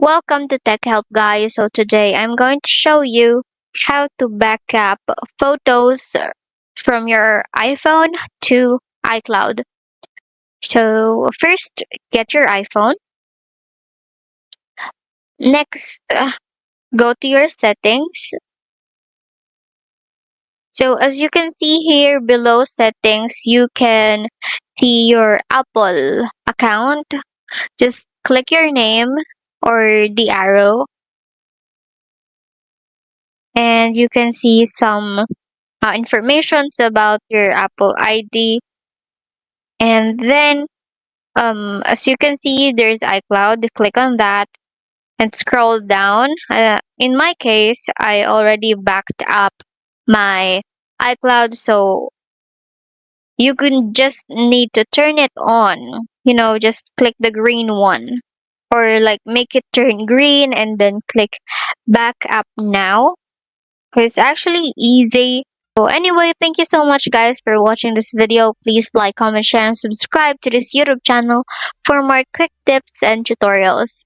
Welcome to Tech Help Guys. So today I'm going to show you how to backup photos from your iPhone to iCloud. So first, get your iPhone. Next, go to your settings. So as you can see here below settings, you can see your Apple account. Just click your name or the arrow and you can see some informations about your Apple ID. And then, as you can see, there's iCloud. Click on that and scroll down. In my case, I already backed up my iCloud, so you can just need to turn it on. Just click the green one. Or like make it turn green and then click back up now. It's actually easy. So anyway, thank you so much guys for watching this video. Please like, comment, share, and subscribe to this YouTube channel for more quick tips and tutorials.